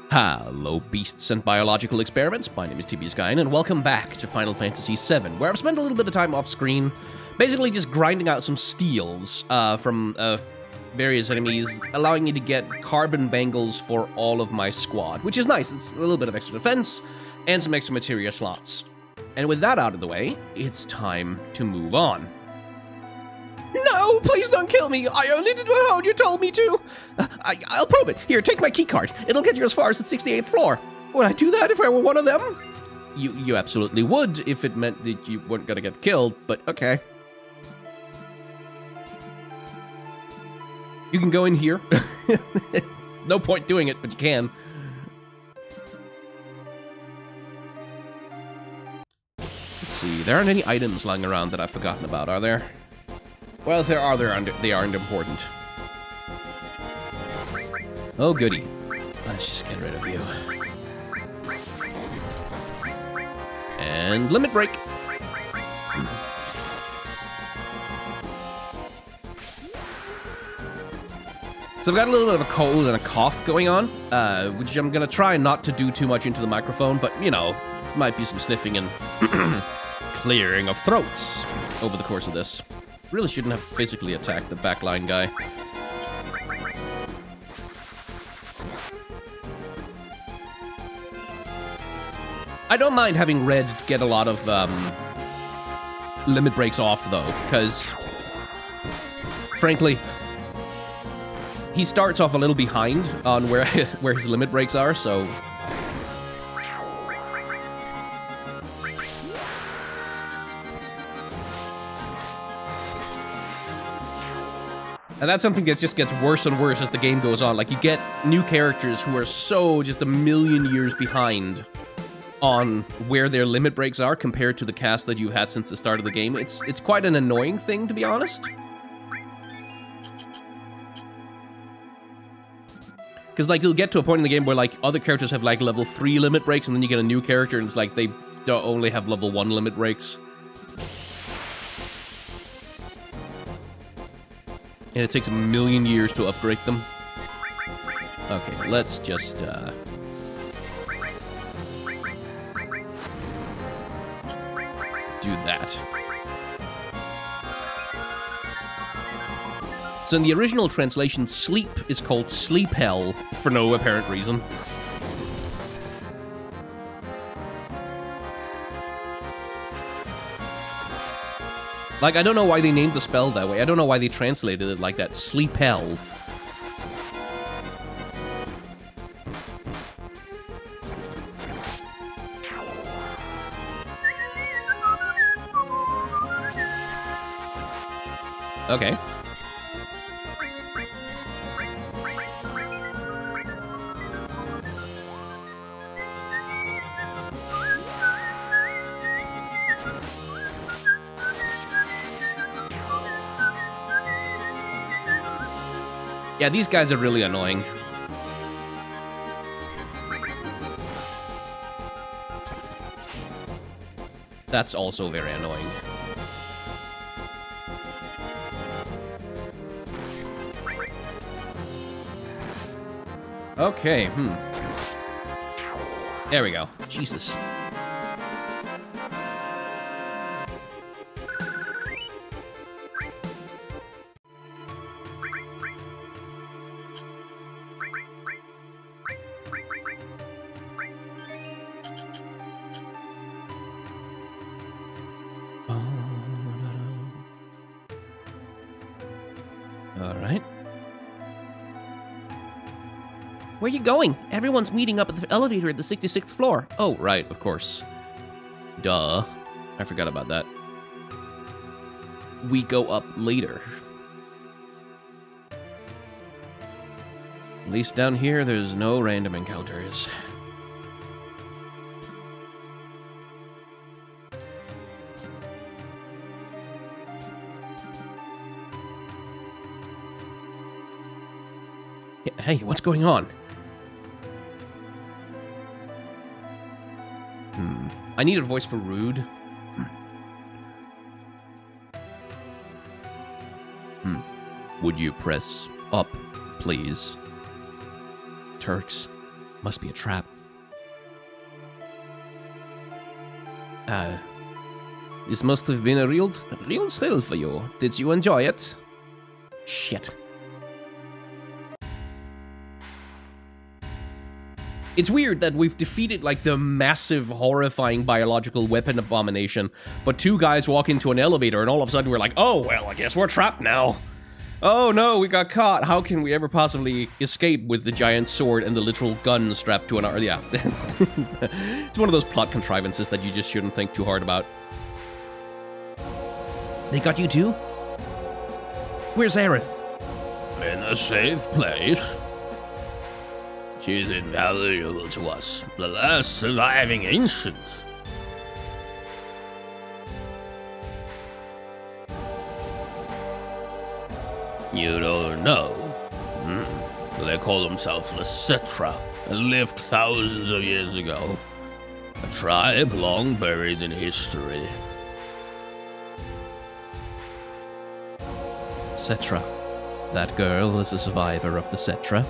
Hello, beasts and biological experiments. My name is TB Skyen, and welcome back to Final Fantasy VII, where I've spent a little bit of time off-screen, basically just grinding out some steals from various enemies, allowing me to get carbon bangles for all of my squad, which is nice. It's a little bit of extra defense and some extra materia slots. And with that out of the way, it's time to move on. No, please don't kill me. I only did what you told me to. I'll prove it. Here, take my keycard. It'll get you as far as the 68th floor. Would I do that if I were one of them? You absolutely would if it meant that you weren't gonna get killed, but okay. You can go in here. No point doing it, but you can. Let's see. There aren't any items lying around that I've forgotten about, are there? Well, if there are, they aren't important. Oh, goody. Let's just get rid of you. And limit break. So I've got a little bit of a cold and a cough going on, which I'm going to try not to do too much into the microphone, but, you know, might be some sniffing and clearing of throats over the course of this. Really shouldn't have physically attacked the backline guy. I don't mind having Red get a lot of limit breaks off, though, because, frankly, he starts off a little behind on where his limit breaks are, so... And that's something that just gets worse and worse as the game goes on. Like, you get new characters who are so just a million years behind on where their limit breaks are compared to the cast that you had since the start of the game. It's quite an annoying thing, to be honest. Because, like, you'll get to a point in the game where, like, other characters have, like, level 3 limit breaks, and then you get a new character, and it's like they don't only have level 1 limit breaks. And it takes a million years to upgrade them. Okay, let's just, do that. So in the original translation, sleep is called sleep hell for no apparent reason. Like, I don't know why they named the spell that way. I don't know why they translated it like that. Sleep hell. Okay. Yeah, these guys are really annoying. That's also very annoying. Okay, There we go. Jesus. Alright. Where are you going? Everyone's meeting up at the elevator at the 66th floor. Oh, right, of course. Duh. I forgot about that. We go up later. At least down here, there's no random encounters. Hey, what's going on? I need a voice for rude. Would you press up, please? Turks, Must be a trap. This must have been a real thrill for you. Did you enjoy it? Shit. It's weird that we've defeated, like, the massive, horrifying biological weapon abomination, but two guys walk into an elevator and all of a sudden we're like, oh, well, I guess we're trapped now. Oh no, we got caught. How can we ever possibly escape with the giant sword and the literal gun strapped to an arm? Yeah. It's one of those plot contrivances that you just shouldn't think too hard about. They got you too? Where's Aerith? In a safe place. She's invaluable to us, the last surviving ancient. You don't know? They call themselves the Cetra, and lived thousands of years ago. A tribe long buried in history. Cetra. That girl is a survivor of the Cetra.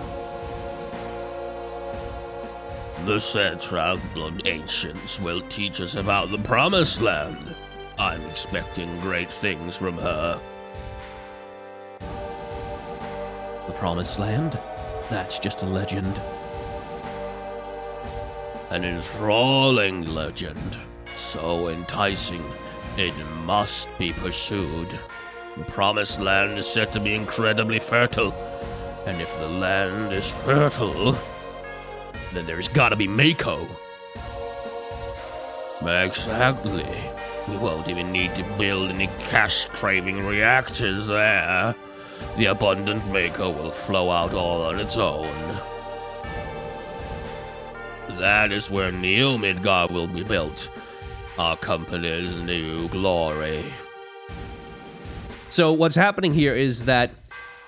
The Cetra, blood ancients, will teach us about the Promised Land. I'm expecting great things from her. The Promised Land? That's just a legend. An enthralling legend. So enticing, it must be pursued. The Promised Land is said to be incredibly fertile. And if the land is fertile, then there's gotta be Mako. Exactly. We won't even need to build any cash-craving reactors there. The abundant Mako will flow out all on its own. That is where Neo Midgar will be built. Our company's new glory. So what's happening here is that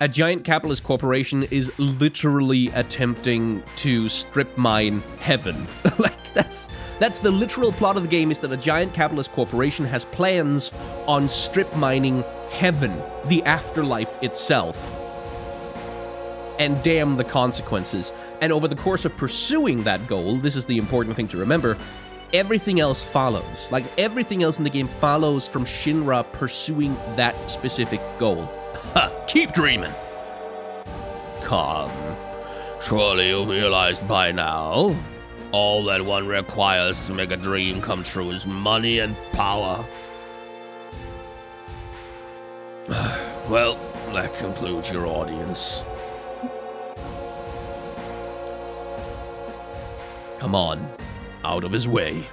a giant capitalist corporation is literally attempting to strip mine heaven. Like, that's the literal plot of the game, is that a giant capitalist corporation has plans on strip mining heaven, the afterlife itself. And damn the consequences. And over the course of pursuing that goal, this is the important thing to remember, everything else follows. Like, everything else in the game follows from Shinra pursuing that specific goal. Ha! Keep dreaming! Come. Surely you realized by now, all that one requires to make a dream come true is money and power. Well, that concludes your audience. Come on. Out of his way.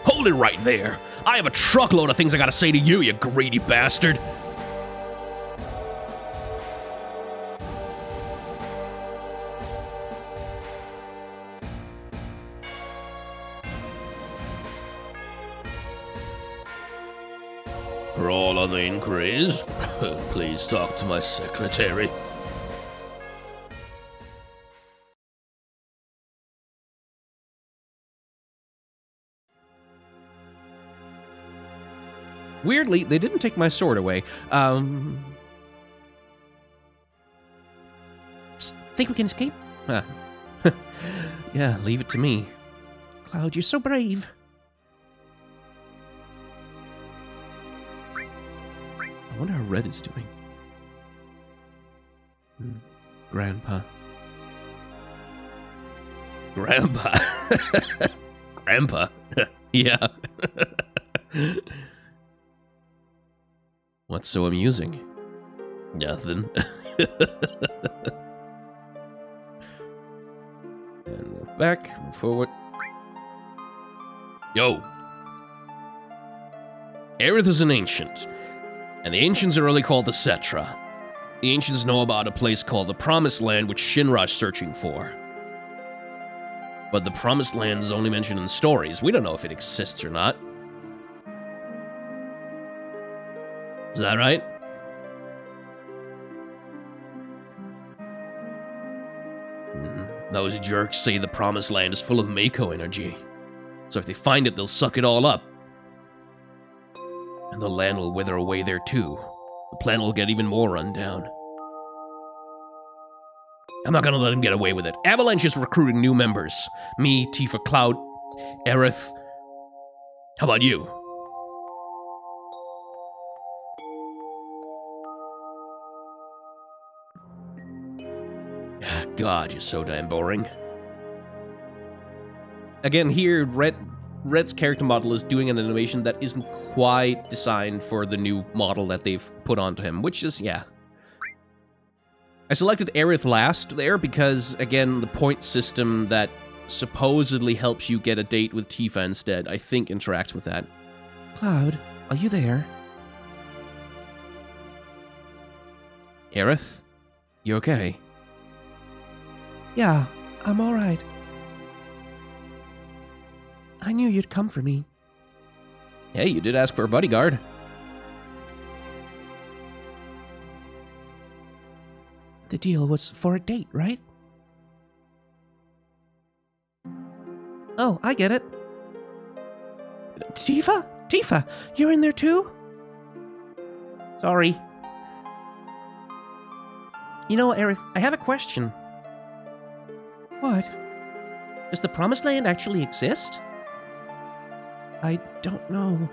Hold it right there! I have a truckload of things I gotta say to you, you greedy bastard! For all other inquiries, please talk to my secretary. Weirdly, they didn't take my sword away. Think we can escape? Yeah, leave it to me. Cloud, you're so brave. I wonder how Red is doing. Grandpa. Grandpa? Grandpa? Yeah. What's so amusing? Nothing. And move back, move forward. Yo. Aerith is an ancient, and the ancients are really called the Cetra. The ancients know about a place called the Promised Land, which Shinra is searching for. But the Promised Land is only mentioned in stories. We don't know if it exists or not. Is that right? Those jerks say the Promised Land is full of Mako energy. So if they find it, they'll suck it all up. And the land will wither away there too. The planet will get even more run down. I'm not gonna let him get away with it. Avalanche is recruiting new members. Me, Tifa, Cloud, Aerith. How about you? God, you're so damn boring. Again, here, Red's character model is doing an animation that isn't quite designed for the new model that they've put onto him, which is, yeah. I selected Aerith last there because, again, the point system that supposedly helps you get a date with Tifa instead, I think interacts with that. Cloud, are you there? Aerith? You okay? Yeah, I'm alright. I knew you'd come for me. Hey, you did ask for a bodyguard. The deal was for a date, right? Oh, I get it. Tifa? Tifa, you're in there too? Sorry. You know, Aerith, I have a question. What? Does the Promised Land actually exist? I don't know.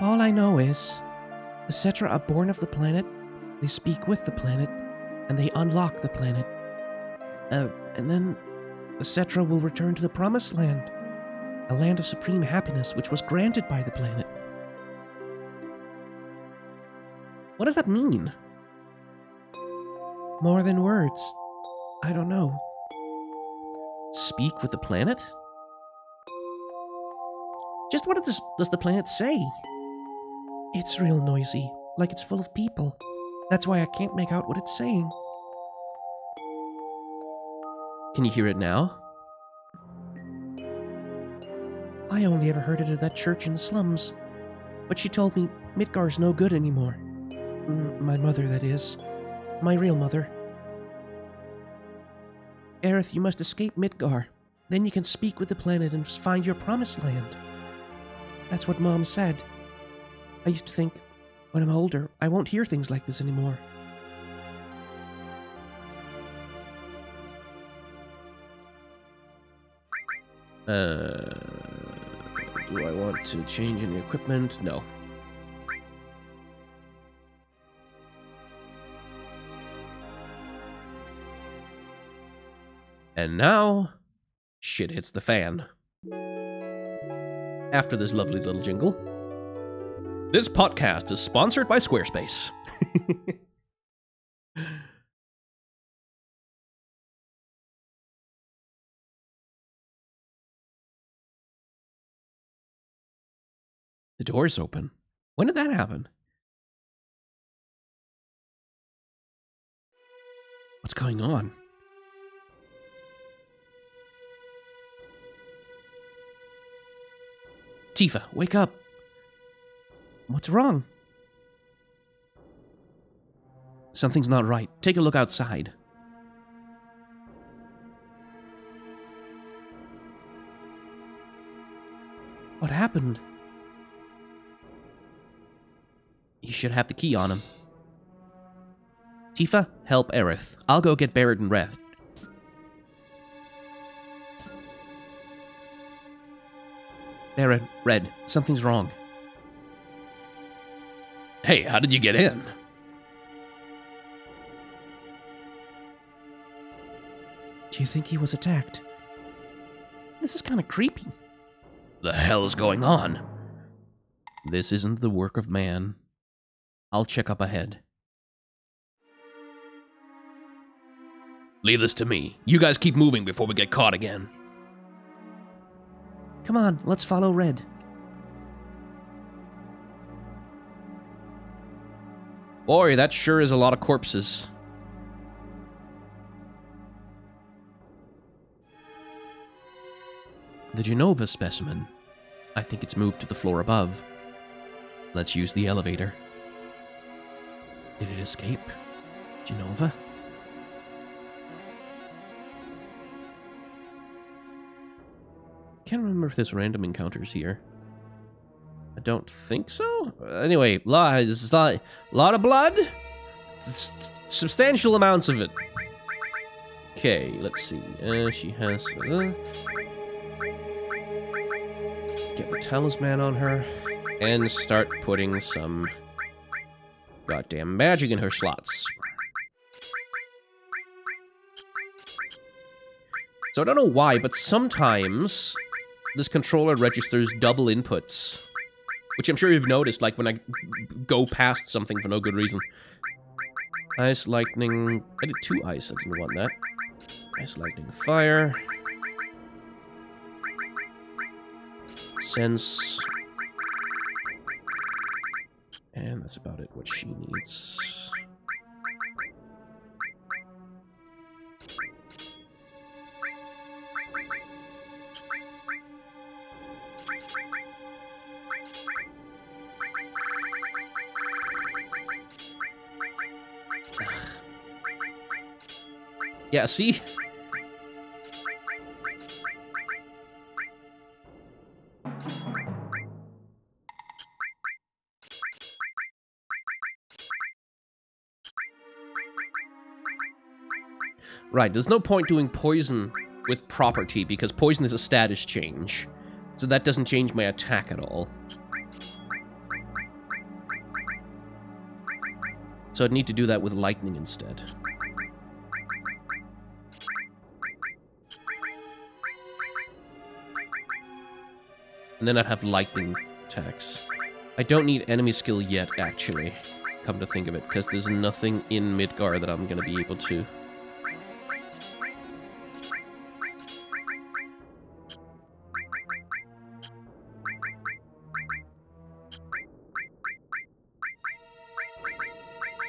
All I know is, the Cetra are born of the planet, they speak with the planet, and they unlock the planet. And then the Cetra will return to the Promised Land, a land of supreme happiness which was granted by the planet. What does that mean? More than words. I don't know. Speak with the planet? Just what does the planet say? It's real noisy, like it's full of people. That's why I can't make out what it's saying. Can you hear it now? I only ever heard it at that church in the slums. But she told me Midgar's no good anymore. My mother, that is. My real mother. Aerith, you must escape Midgar. Then you can speak with the planet and find your Promised Land. That's what Mom said. I used to think, when I'm older, I won't hear things like this anymore. Do I want to change any equipment? No. And now, shit hits the fan. After this lovely little jingle, this podcast is sponsored by Squarespace. The door's open. When did that happen? What's going on? Tifa, wake up. What's wrong? Something's not right. Take a look outside. What happened? You should have the key on him. Tifa, help Aerith. I'll go get Barrett and Reth. Barrett, Red, something's wrong. Hey, how did you get in? Do you think he was attacked? This is kind of creepy. The hell is going on? This isn't the work of man. I'll check up ahead. Leave this to me. You guys keep moving before we get caught again. Come on, let's follow Red. Boy, that sure is a lot of corpses. The Genova specimen. I think it's moved to the floor above. Let's use the elevator. Did it escape? Genova? Can't remember if there's random encounters here. I don't think so. Anyway, lot of blood, substantial amounts of it. Okay, let's see. She has... get the talisman on her. And start putting some goddamn magic in her slots. So I don't know why, but sometimes this controller registers double inputs. Which I'm sure you've noticed, like when I go past something for no good reason. Ice, lightning... I did 2 ice, I didn't want that. Ice, lightning, fire. Sense. And that's about it, what she needs. Yeah, see? Right, there's no point doing poison with property, because poison is a status change. So that doesn't change my attack at all. So I'd need to do that with lightning instead. And then I'd have lightning attacks. I don't need enemy skill yet, actually, come to think of it, because there's nothing in Midgar that I'm going to be able to...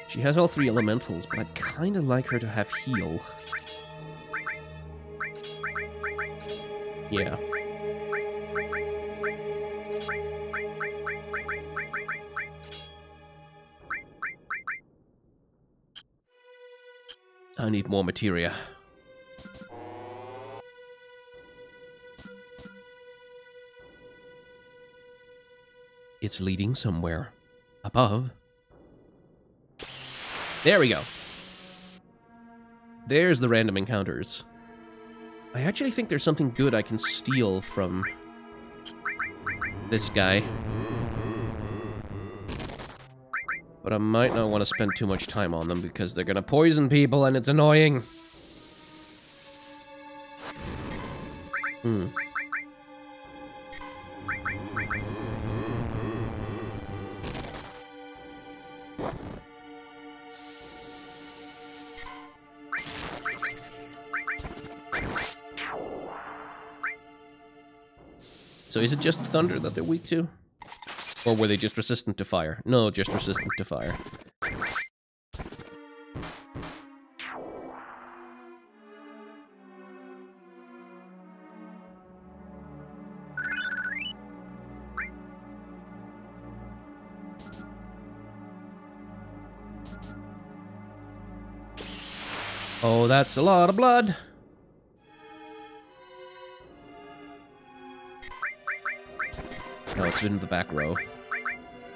She has all 3 elementals, but I'd kind of like her to have heal. Yeah. I need more materia. It's leading somewhere. Above. There we go. There's the random encounters. I actually think there's something good I can steal from this guy. But I might not want to spend too much time on them because they're gonna poison people and it's annoying. So is it just thunder that they're weak to? Or were they just resistant to fire? No, just resistant to fire. Oh, that's a lot of blood. No, it's in the back row.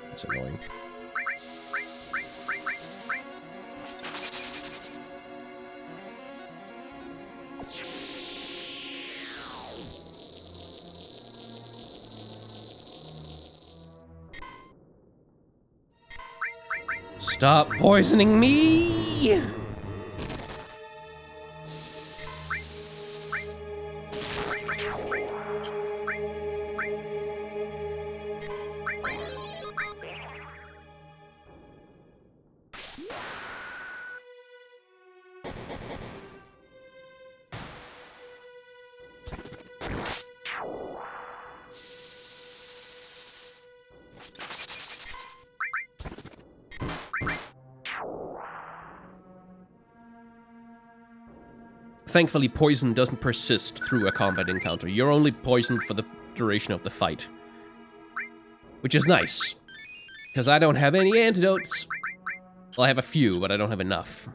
That's annoying. Stop poisoning me! Thankfully, poison doesn't persist through a combat encounter. You're only poisoned for the duration of the fight. Which is nice. Because I don't have any antidotes. Well, I have a few, but I don't have enough.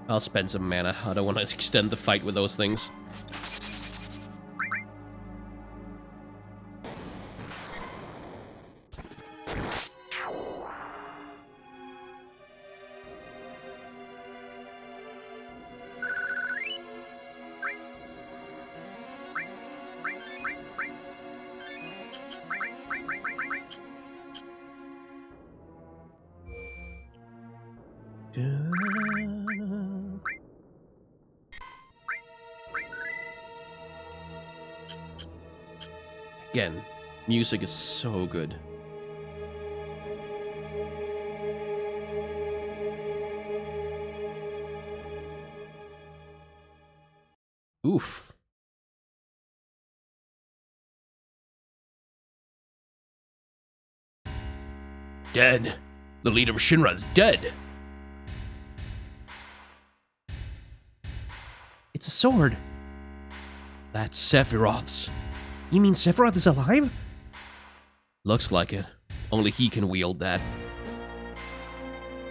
I'll spend some mana. I don't want to extend the fight with those things. Again, music is so good. Oof. Dead. The leader of Shinra's dead. It's a sword. That's Sephiroth's. You mean Sephiroth is alive? Looks like it. Only he can wield that.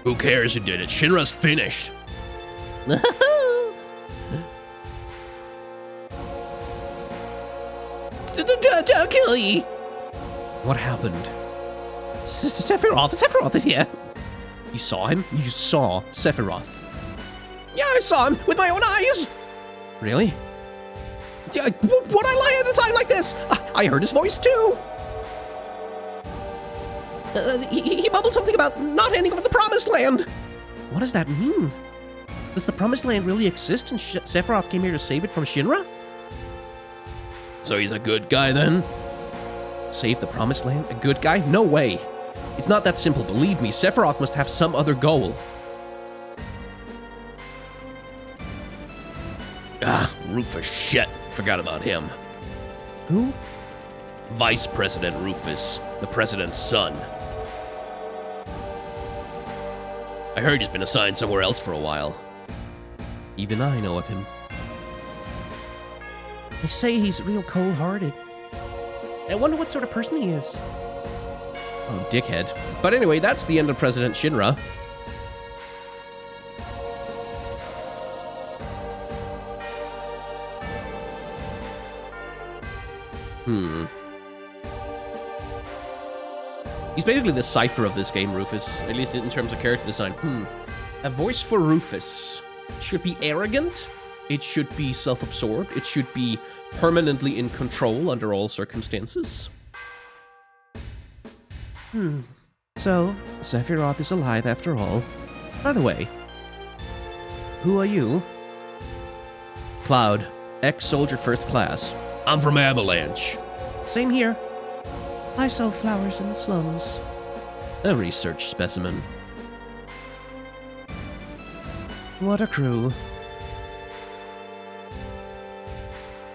Who cares who did it? Shinra's finished. Don't kill ye. What happened? Sephiroth is here. You saw him? You saw Sephiroth? Yeah, I saw him with my own eyes. Really? Yeah, would I lie at a time like this? I heard his voice too. He mumbled something about not handing over the Promised Land. What does that mean? Does the Promised Land really exist and Sephiroth came here to save it from Shinra? So he's a good guy then? Save the Promised Land? A good guy? No way. It's not that simple, believe me. Sephiroth must have some other goal. Ah, Rufus, shit. Forgot about him. Who? Vice President Rufus, the president's son. I heard he's been assigned somewhere else for a while. Even I know of him. They say he's real cold-hearted. I wonder what sort of person he is. Oh, dickhead. But anyway, that's the end of President Shinra. He's basically the cipher of this game, Rufus. At least in terms of character design. A voice for Rufus. It should be arrogant. It should be self-absorbed. It should be permanently in control under all circumstances. So, Sephiroth is alive after all. By the way, who are you? Cloud, ex-soldier first class. I'm from Avalanche. Same here. I sell flowers in the slums. A research specimen. What a crew.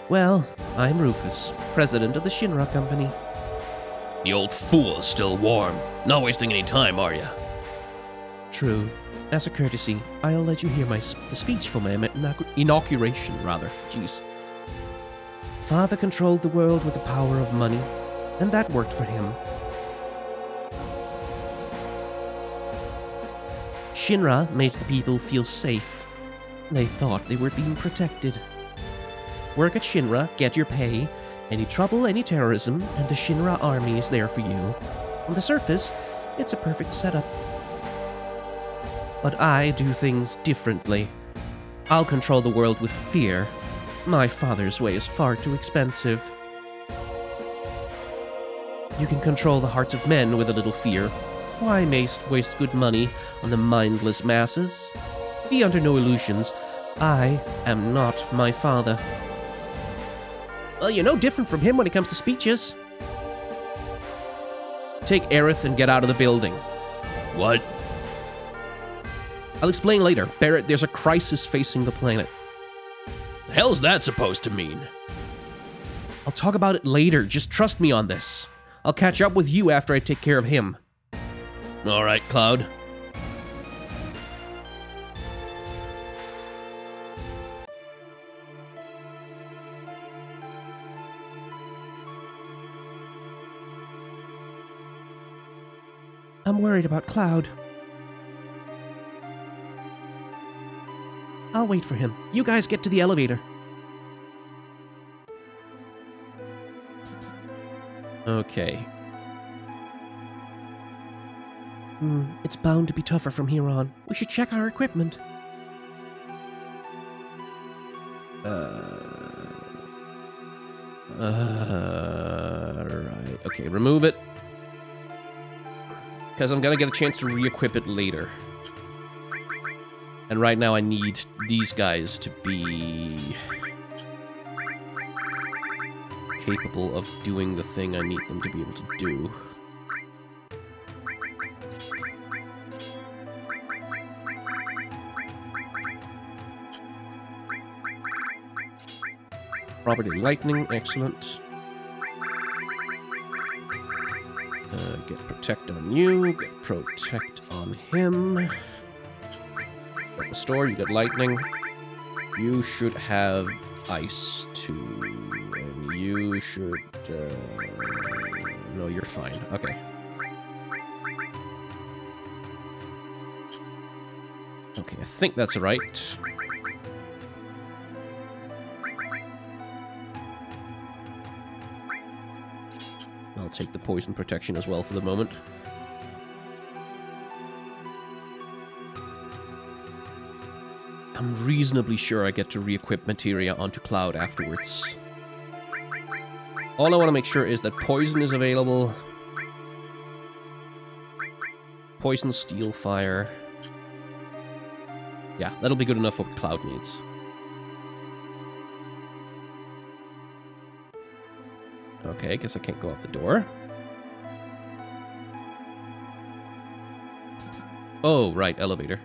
Well, I'm Rufus, president of the Shinra Company. The old fool is still warm. Not wasting any time, are you? True. As a courtesy, I'll let you hear the speech for my inauguration, rather. Jeez. Father controlled the world with the power of money, and that worked for him. Shinra made the people feel safe. They thought they were being protected. Work at Shinra, get your pay. Any trouble, any terrorism, and the Shinra army is there for you. On the surface, it's a perfect setup. But I do things differently. I'll control the world with fear. My father's way is far too expensive. You can control the hearts of men with a little fear. Why waste good money on the mindless masses? Be under no illusions. I am not my father. Well, you're no different from him when it comes to speeches. Take Aerith and get out of the building. What? I'll explain later. Barrett, there's a crisis facing the planet. The hell's that supposed to mean? I'll talk about it later. Just trust me on this. I'll catch up with you after I take care of him. Alright, Cloud. I'm worried about Cloud. I'll wait for him. You guys get to the elevator. Okay. It's bound to be tougher from here on. We should check our equipment. Right. Okay, remove it. Because I'm gonna get a chance to re-equip it later. And right now I need these guys to be capable of doing the thing I need them to be able to do. Property lightning, excellent. Get protect on you, get protect on him. Restore, you get lightning. You should have ice too. And you should... no, you're fine. Okay. Okay, I think that's right. I'll take the poison protection as well for the moment. I'm reasonably sure I get to re-equip materia onto Cloud afterwards. All I want to make sure is that poison is available. Poison, steel, fire. Yeah, that'll be good enough for what Cloud needs. Okay, guess I can't go out the door. Oh, right, elevator.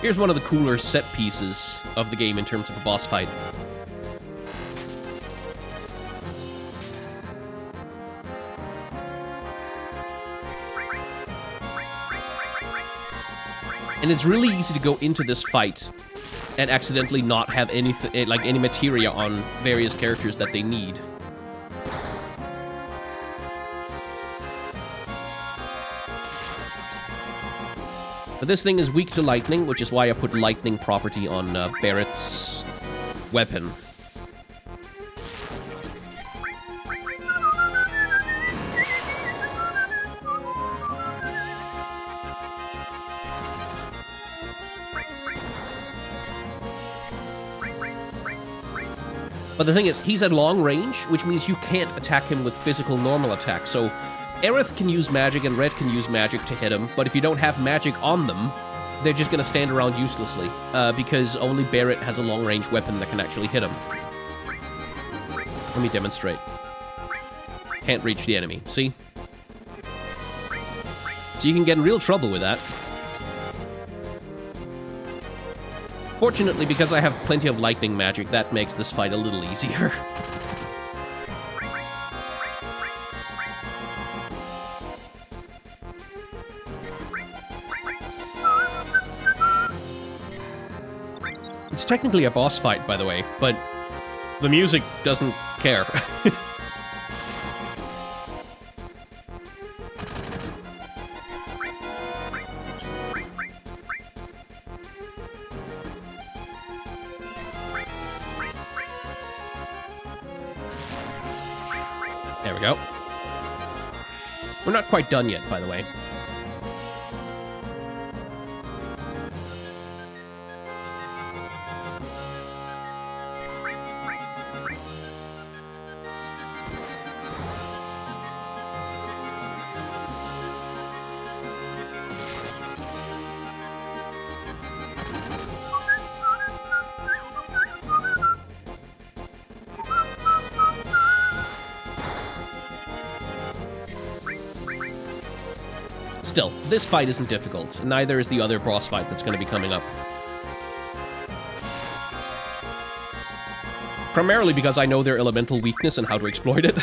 Here's one of the cooler set pieces of the game in terms of a boss fight. And it's really easy to go into this fight and accidentally not have anything, like any materia on various characters that they need. But this thing is weak to lightning, which is why I put lightning property on Barrett's weapon. But the thing is, he's at long range, which means you can't attack him with physical normal attack. So Aerith can use magic and Red can use magic to hit him, but if you don't have magic on them, they're just gonna stand around uselessly, because only Barrett has a long-range weapon that can actually hit him. Let me demonstrate. Can't reach the enemy, see? So you can get in real trouble with that. Fortunately, because I have plenty of lightning magic, that makes this fight a little easier. It's technically a boss fight, by the way, but the music doesn't care. There we go. We're not quite done yet, by the way. Still, this fight isn't difficult. Neither is the other boss fight that's going to be coming up. Primarily because I know their elemental weakness and how to exploit it.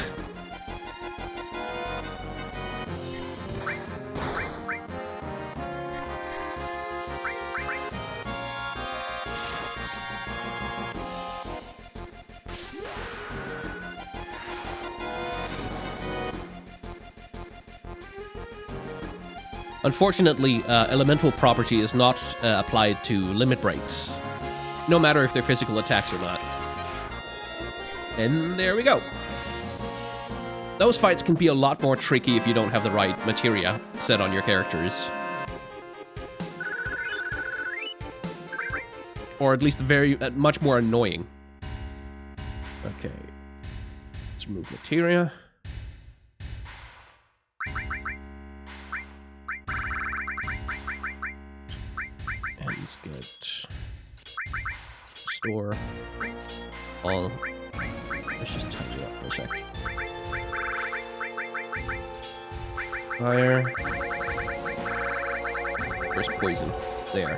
Unfortunately, elemental property is not applied to limit breaks, no matter if they're physical attacks or not. And there we go. Those fights can be a lot more tricky if you don't have the right materia set on your characters. Or at least very much more annoying. Okay. Let's remove materia. And let's get store all. Let's just tidy it up for a sec. Fire. Where's poison? There.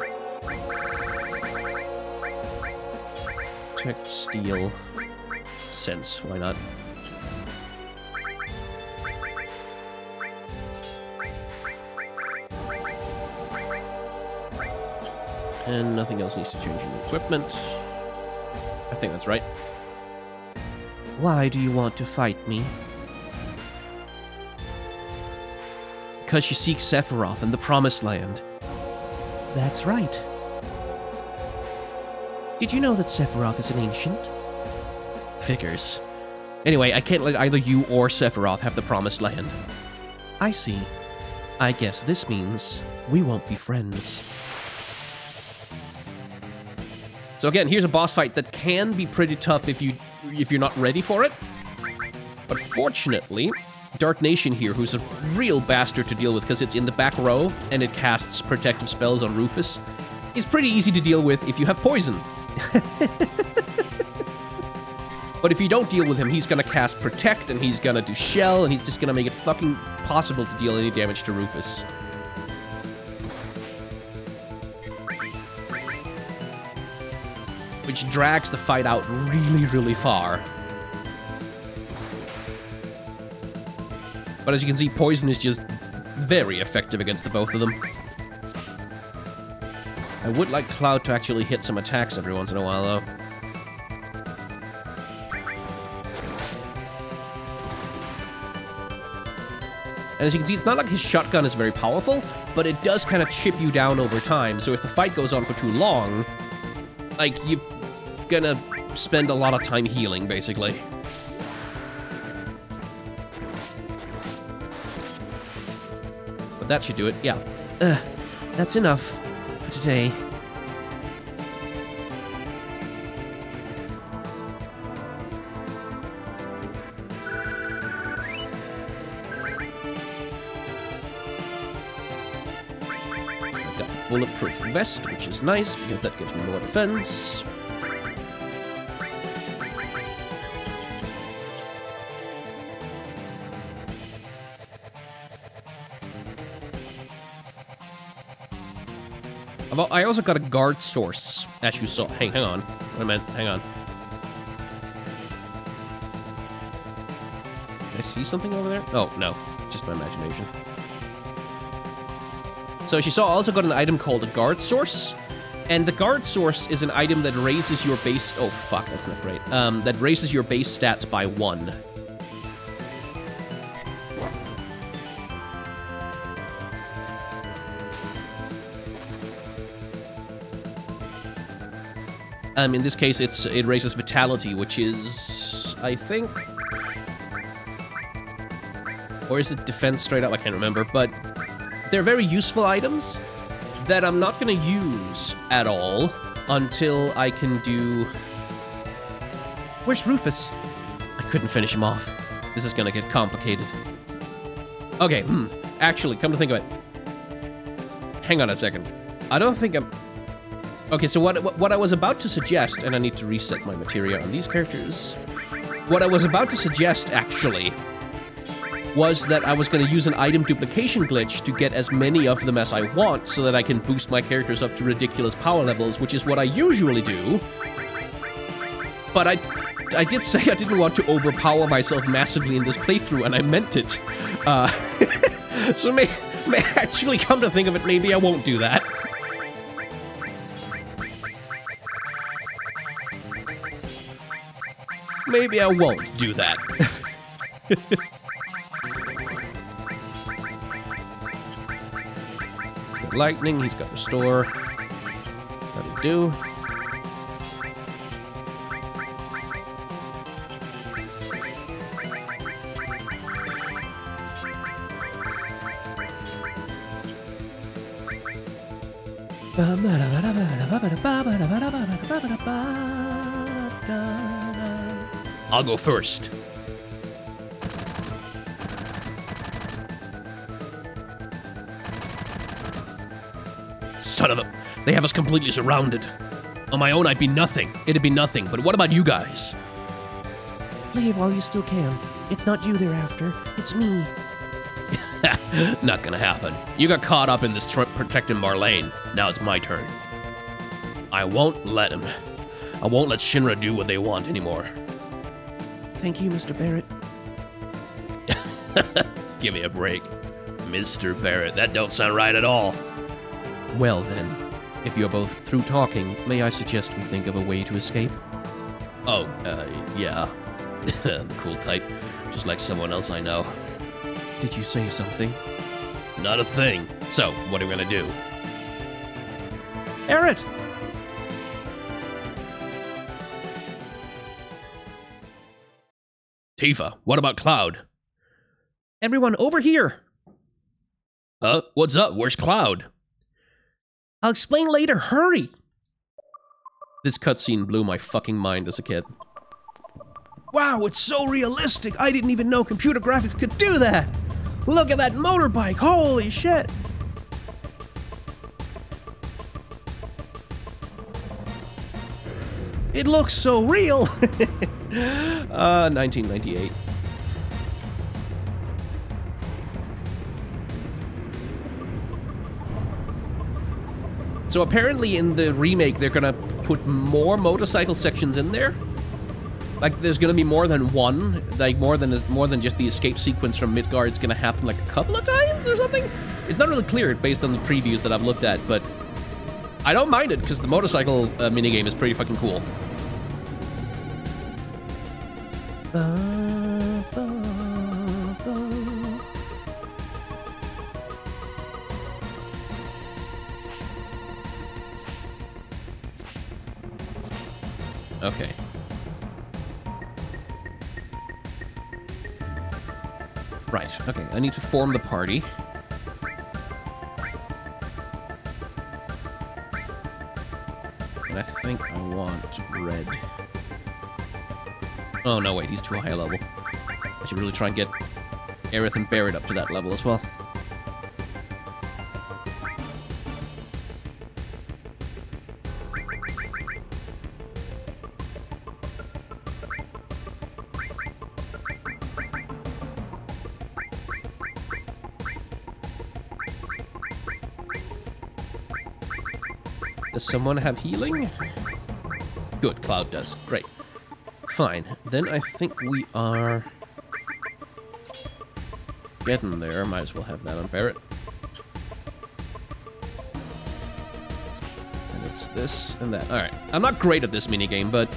Protect, steal, sense. Why not? And nothing else needs to change in the equipment. I think that's right. Why do you want to fight me? Because you seek Sephiroth and the Promised Land. That's right. Did you know that Sephiroth is an ancient? Figures. Anyway, I can't let either you or Sephiroth have the Promised Land. I see. I guess this means we won't be friends. So again, here's a boss fight that can be pretty tough if you're not ready for it. But fortunately, Dark Nation here, who's a real bastard to deal with because it's in the back row and it casts protective spells on Rufus, is pretty easy to deal with if you have poison. But if you don't deal with him, he's gonna cast Protect and he's gonna do Shell and he's just gonna make it fucking possible to deal any damage to Rufus. Which drags the fight out really, really far. But as you can see, poison is just very effective against the both of them. I would like Cloud to actually hit some attacks every once in a while, though. And as you can see, it's not like his shotgun is very powerful, but it does kind of chip you down over time. So if the fight goes on for too long, like, you're gonna spend a lot of time healing, basically. But that should do it, yeah. That's enough for today. I've got the bulletproof vest, which is nice, because that gives me more defense. I also got a guard source, as you saw. Hey, hang on. Wait a minute, hang on. Did I see something over there? Oh, no. Just my imagination. So as you saw, I also got an item called a guard source. And the guard source is an item that raises your base... Oh, fuck, that's not great. That raises your base stats by 1. In this case, it raises Vitality, which is, I think... Or is it Defense straight up? I can't remember, but they're very useful items that I'm not going to use at all until I can do... Where's Rufus? I couldn't finish him off. This is going to get complicated. Okay, actually, come to think of it. Hang on a second. I don't think I'm... Okay, so what I was about to suggest, and I need to reset my materia on these characters. What I was about to suggest, actually, was that I was going to use an item duplication glitch to get as many of them as I want so that I can boost my characters up to ridiculous power levels, which is what I usually do. But I did say I didn't want to overpower myself massively in this playthrough, and I meant it. So may actually, come to think of it, maybe I won't do that. Maybe I won't do that. He's got lightning, he's got restore. That'll do. I'll go first. Son of a... They have us completely surrounded. On my own, I'd be nothing. It'd be nothing. But what about you guys? Leave while you still can. It's not you they're after. It's me. Not gonna happen. You got caught up in this trip protecting Marlene. Now it's my turn. I won't let him. I won't let Shinra do what they want anymore. Thank you, Mr. Barrett. Give me a break. Mr. Barrett, that don't sound right at all. Well then, if you're both through talking, may I suggest we think of a way to escape? Oh, yeah. The cool type. Just like someone else I know. Did you say something? Not a thing. So, what are we gonna do? Barrett! Tifa, what about Cloud? Everyone, over here! What's up? Where's Cloud? I'll explain later. Hurry! This cutscene blew my fucking mind as a kid. Wow, it's so realistic! I didn't even know computer graphics could do that! Look at that motorbike! Holy shit! It looks so real! 1998. So apparently in the remake, they're gonna put more motorcycle sections in there. Like, there's gonna be more than one. Like, more than just the escape sequence from Midgard's gonna happen like a couple of times or something. It's not really clear based on the previews that I've looked at, but I don't mind it because the motorcycle minigame is pretty fucking cool. Okay. Right, okay, I need to form the party. And I think I want red. Oh, no, wait, he's too high a level. I should really try and get Aerith and Barrett up to that level as well. Does someone have healing? Good, Cloud does. Great. Fine. Then I think we are getting there. Might as well have that on Barrett. And it's this and that. Alright. I'm not great at this minigame, but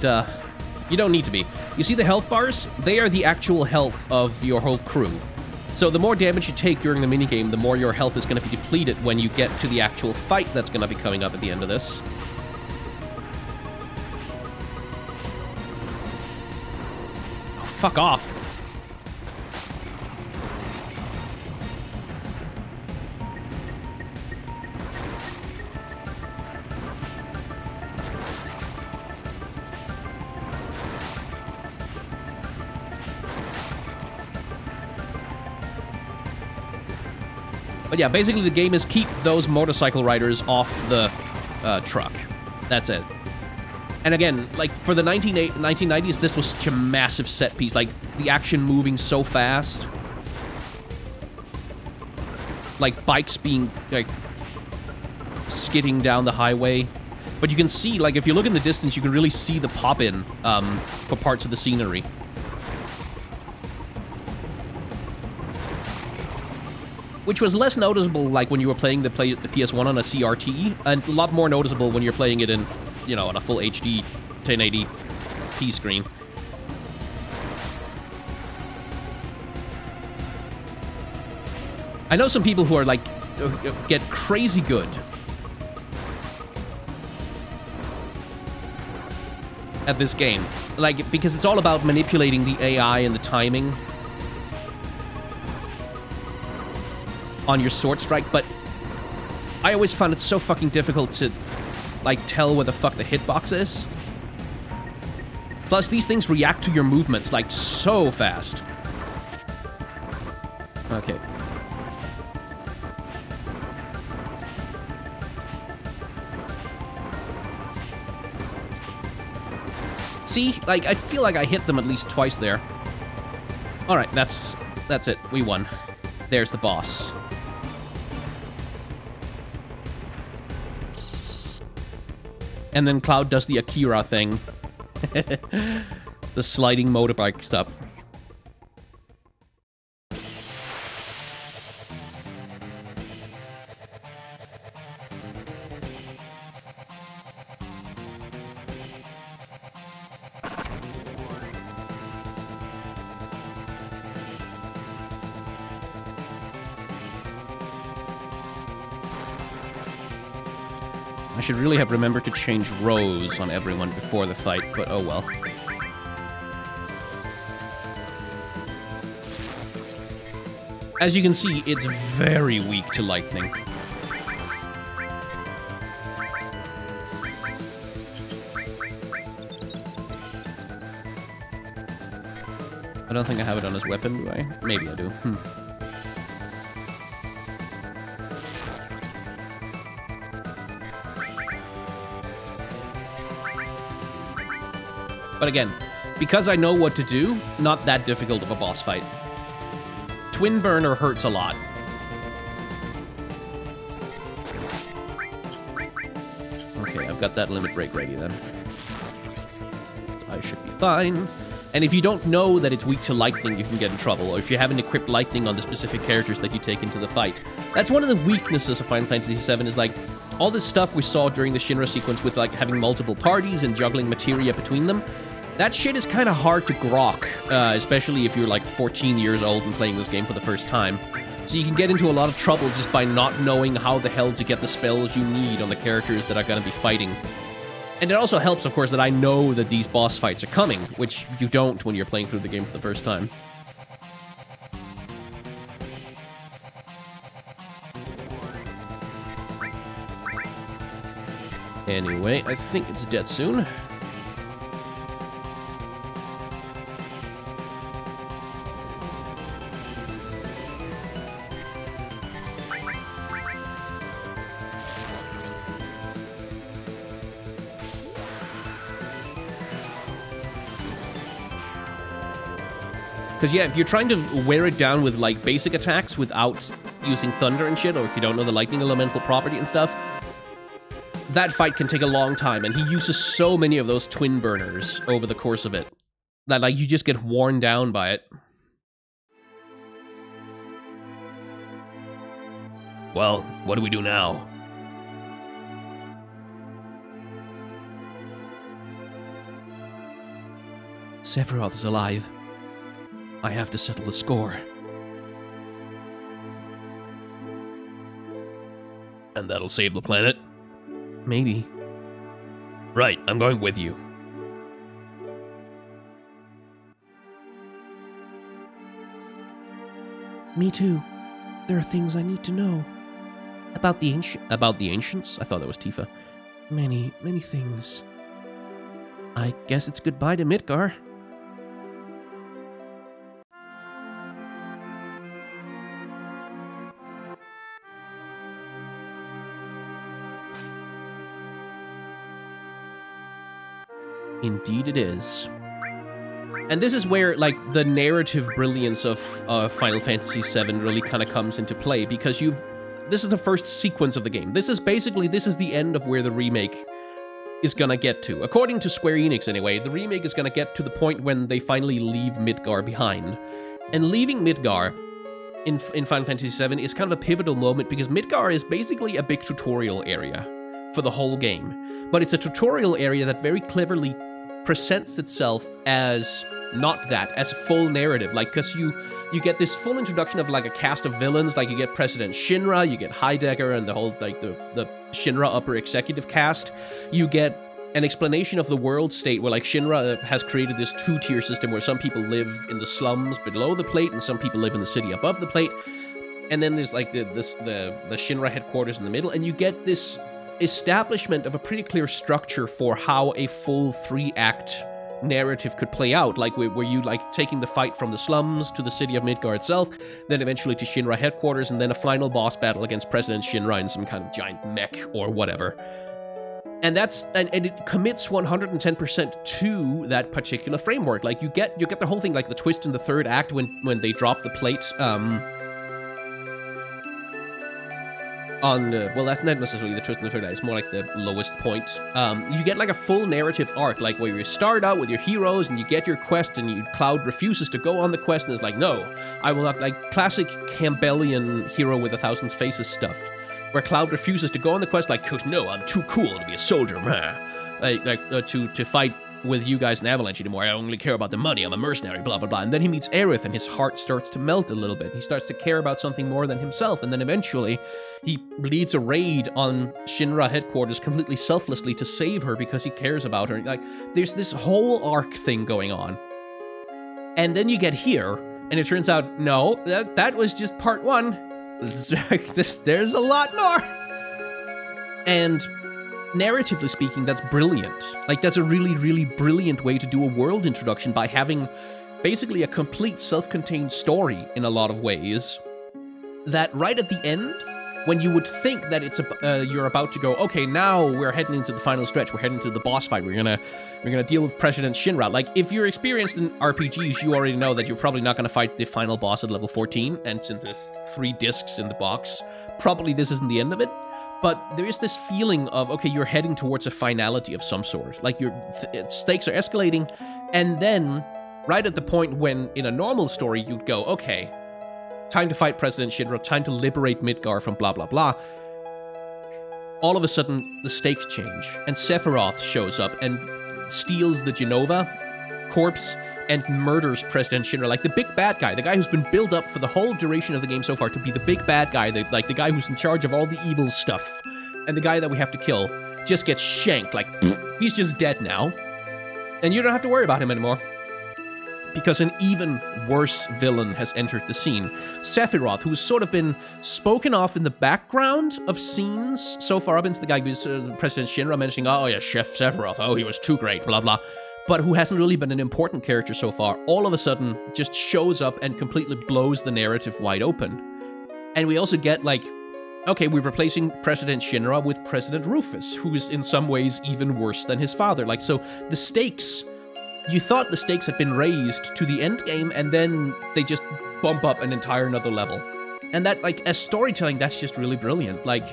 you don't need to be. You see the health bars? They are the actual health of your whole crew. So the more damage you take during the minigame, the more your health is going to be depleted when you get to the actual fight that's going to be coming up at the end of this. Oh, fuck off. But yeah, basically the game is keep those motorcycle riders off the truck. That's it. And again, like, for the 1990s, this was such a massive set piece. Like, the action moving so fast. like bikes being like skidding down the highway. But you can see, like, if you look in the distance, you can really see the pop-in for parts of the scenery. Which was less noticeable, like, when you were playing the PS1 on a CRT, and a lot more noticeable when you're playing it in, you know, on a full HD 1080p screen. I know some people who are, like, get crazy good at this game. Like, because it's all about manipulating the AI and the timing on your sword strike, but I always found it so fucking difficult to, like, tell where the fuck the hitbox is. Plus, these things react to your movements, like, so fast. Okay. See? Like, I feel like I hit them at least twice there. Alright, that's it. We won. There's the boss. And then Cloud does the Akira thing. The sliding motorbike stuff. I should really have remembered to change rows on everyone before the fight, but oh well. As you can see, it's very weak to lightning. I don't think I have it on his weapon, do I? Maybe I do. But again, because I know what to do, not that difficult of a boss fight. Twin Burner hurts a lot. Okay, I've got that limit break ready then. I should be fine. And if you don't know that it's weak to lightning, you can get in trouble. Or if you haven't equipped lightning on the specific characters that you take into the fight. That's one of the weaknesses of Final Fantasy VII, is like, all this stuff we saw during the Shinra sequence with, like, having multiple parties and juggling materia between them, that shit is kind of hard to grok, especially if you're, like, 14 years old and playing this game for the first time. So you can get into a lot of trouble just by not knowing how the hell to get the spells you need on the characters that are going to be fighting. And it also helps, of course, that I know that these boss fights are coming, which you don't when you're playing through the game for the first time. Anyway, I think it's dead soon. Because, yeah, if you're trying to wear it down with, like, basic attacks without using thunder and shit, or if you don't know the lightning elemental property and stuff, that fight can take a long time, and he uses so many of those twin burners over the course of it that, like, you just get worn down by it. Well, what do we do now? Sephiroth is alive. I have to settle the score. And that'll save the planet? Maybe. Right, I'm going with you. Me too. There are things I need to know. About the ancients? I thought that was Tifa. Many, many things. I guess it's goodbye to Midgar. Indeed it is. And this is where, like, the narrative brilliance of Final Fantasy VII really kind of comes into play, because this is the first sequence of the game. This is the end of where the remake is gonna get to. According to Square Enix, anyway, the remake is gonna get to the point when they finally leave Midgar behind. And leaving Midgar in Final Fantasy VII is kind of a pivotal moment, because Midgar is basically a big tutorial area for the whole game. But it's a tutorial area that very cleverly presents itself as not that, as a full narrative, like, because you get this full introduction of, like, a cast of villains, like, you get President Shinra, you get Heidegger and the whole, like, the Shinra upper executive cast, you get an explanation of the world state where, like, Shinra has created this two-tier system where some people live in the slums below the plate and some people live in the city above the plate, and then there's, like, the Shinra headquarters in the middle, and you get this establishment of a pretty clear structure for how a full 3-act narrative could play out, like where you, like, taking the fight from the slums to the city of Midgar itself, then eventually to Shinra headquarters, and then a final boss battle against President Shinra in some kind of giant mech or whatever. And it commits 110% to that particular framework. Like, you get the whole thing, like the twist in the 3rd act when they drop the plate well, that's not necessarily the twist in the 3rd act, it's more like the lowest point. You get, like, a full narrative arc, like, where you start out with your heroes, and you get your quest, and Cloud refuses to go on the quest, and is like, no, I will not, like, classic Campbellian hero with 1,000 faces stuff, where Cloud refuses to go on the quest, like, 'cause no, I'm too cool to be a soldier, to fight with you guys in Avalanche anymore. I only care about the money. I'm a mercenary, blah, blah, blah. And then he meets Aerith, and his heart starts to melt a little bit. He starts to care about something more than himself, and then eventually he leads a raid on Shinra headquarters completely selflessly to save her because he cares about her. Like, there's this whole arc thing going on. And then you get here, and it turns out, no, that was just part 1. There's a lot more. And narratively speaking, that's brilliant. Like, that's a really, really brilliant way to do a world introduction, by having basically a complete self-contained story in a lot of ways, that right at the end, when you would think that you're about to go, okay, now we're heading into the final stretch, we're heading to the boss fight, we're gonna deal with President Shinra. Like, if you're experienced in RPGs, you already know that you're probably not gonna fight the final boss at level 14, and since there's 3 discs in the box, probably this isn't the end of it. But there is this feeling of, okay, you're heading towards a finality of some sort. Like, your stakes are escalating, and then, right at the point when, in a normal story, you'd go, okay, time to fight President Shinra, time to liberate Midgar from blah, blah, blah. All of a sudden, the stakes change, and Sephiroth shows up and steals the Genova corpse and murders President Shinra, like the big bad guy, the guy who's been built up for the whole duration of the game so far to be the big bad guy, the guy who's in charge of all the evil stuff, and the guy that we have to kill, just gets shanked, like, he's just dead now. And you don't have to worry about him anymore, because an even worse villain has entered the scene. Sephiroth, who's sort of been spoken off in the background of scenes so far up into the guy who's President Shinra mentioning, oh yeah, Chef Sephiroth, oh, he was too great, blah, blah, but who hasn't really been an important character so far, all of a sudden just shows up and completely blows the narrative wide open. And we also get, like, okay, we're replacing President Shinra with President Rufus, who is in some ways even worse than his father. Like, so the stakes, you thought the stakes had been raised to the end game, and then they just bump up an entire another level. And that, like, as storytelling, that's just really brilliant. Like,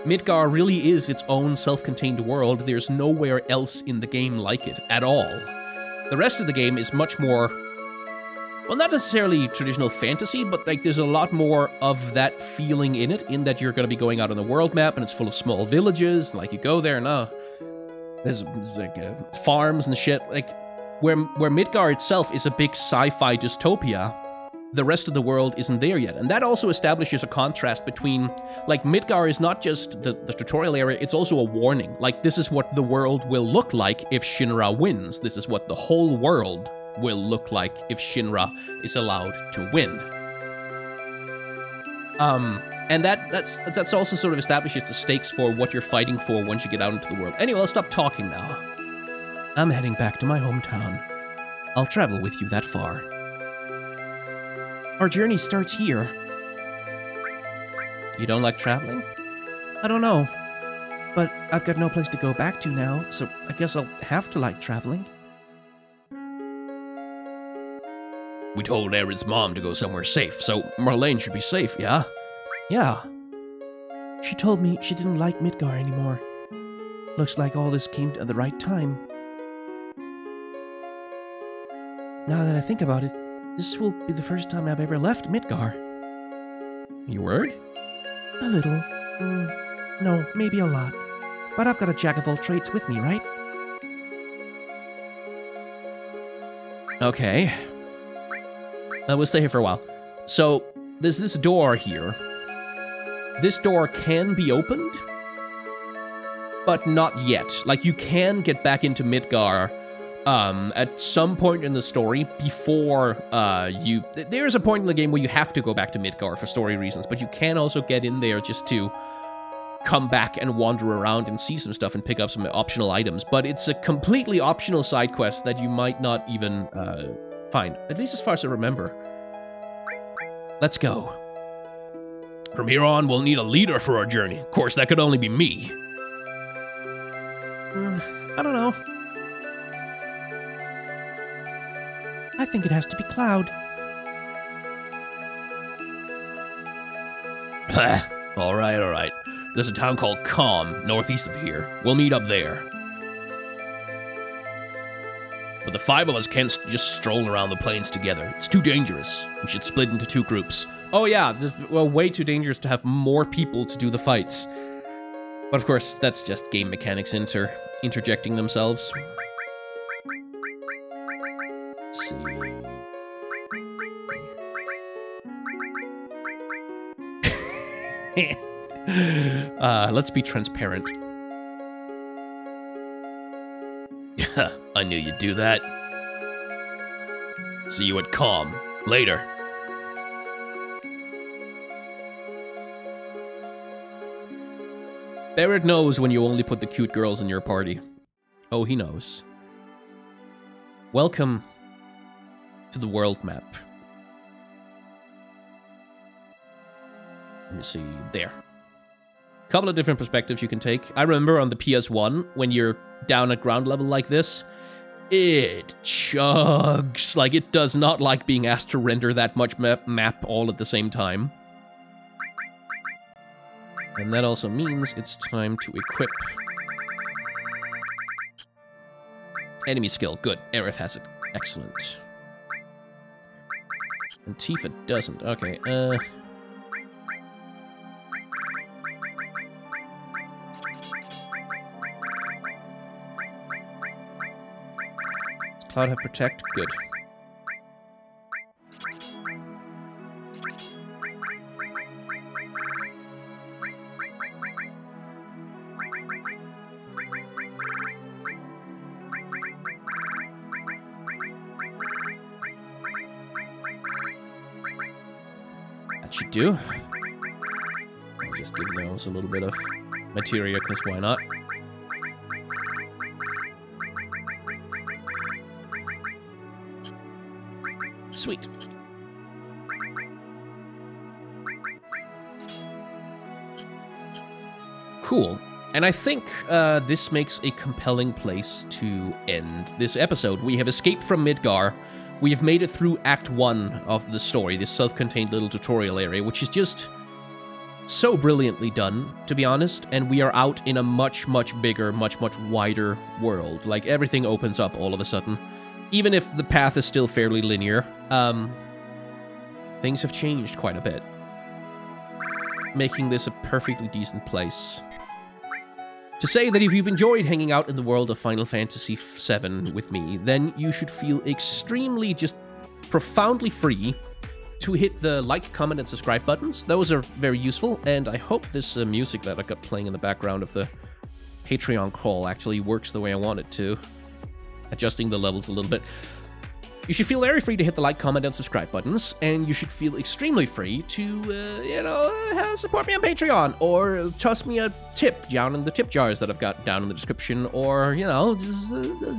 Midgar really is its own self-contained world. There's nowhere else in the game like it at all. The rest of the game is much more, well, not necessarily traditional fantasy, but, like, there's a lot more of that feeling in it, in that you're going to be going out on the world map, and it's full of small villages, like, you go there, and there's, like, farms and shit. Like, where Midgar itself is a big sci-fi dystopia, the rest of the world isn't there yet. And that also establishes a contrast between, like, Midgar is not just the tutorial area, it's also a warning. Like, this is what the world will look like if Shinra wins. This is what the whole world will look like if Shinra is allowed to win. And that's also sort of establishes the stakes for what you're fighting for once you get out into the world. Anyway, I'll stop talking now. I'm heading back to my hometown. I'll travel with you that far. Our journey starts here. You don't like traveling? I don't know. But I've got no place to go back to now, so I guess I'll have to like traveling. We told Aerith's mom to go somewhere safe, so Marlene should be safe, yeah? Yeah. She told me she didn't like Midgar anymore. Looks like all this came at the right time. Now that I think about it, this will be the first time I've ever left Midgar. You worried? A little. No, maybe a lot. But I've got a jack of all trades with me, right? Okay. We'll stay here for a while. So, there's this door here. This door can be opened, but not yet. Like, you can get back into Midgar at some point in the story before there's a point in the game where you have to go back to Midgar for story reasons, but you can also get in there just to come back and wander around and see some stuff and pick up some optional items. But it's a completely optional side quest that you might not even find, at least as far as I remember. Let's go. From here on, we'll need a leader for our journey. Of course, that could only be me. I don't know. I think it has to be Cloud. All right. There's a town called Calm, northeast of here. We'll meet up there. But the 5 of us can't just stroll around the plains together. It's too dangerous. We should split into 2 groups. Oh yeah, this is way too dangerous to have more people to do the fights. But of course, that's just game mechanics interjecting themselves. Let's see. Let's be transparent. I knew you'd do that. See you at Calm. Later. Barrett knows when you only put the cute girls in your party. Oh, he knows. Welcome to the world map. Let me see. There. Couple of different perspectives you can take. I remember on the PS1, when you're down at ground level like this, it chugs. Like, it does not like being asked to render that much map all at the same time. And that also means it's time to equip. Enemy skill. Good. Aerith has it. Excellent. And Tifa doesn't. Okay, Does Cloud have Protect? Good. That should do. I'll just give those a little bit of materia, because why not? Sweet. Cool. And I think this makes a compelling place to end this episode. We have escaped from Midgar. We have made it through Act 1 of the story, this self-contained little tutorial area, which is just so brilliantly done, to be honest, and we are out in a much, much bigger, much, much wider world. Like, everything opens up all of a sudden. Even if the path is still fairly linear, things have changed quite a bit, making this a perfectly decent place to say that if you've enjoyed hanging out in the world of Final Fantasy VII with me, then you should feel extremely, just profoundly free to hit the like, comment, and subscribe buttons. Those are very useful, and I hope this music that I've got playing in the background of the Patreon call actually works the way I want it to. Adjusting the levels a little bit. You should feel very free to hit the like, comment, and subscribe buttons, and you should feel extremely free to, support me on Patreon, or toss me a tip down in the tip jars that I've got down in the description, or, just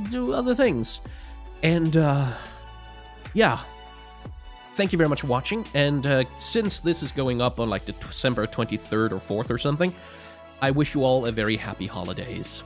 do other things. And, yeah. Thank you very much for watching, and since this is going up on, like, the December 23rd or 4th or something, I wish you all a very happy holidays.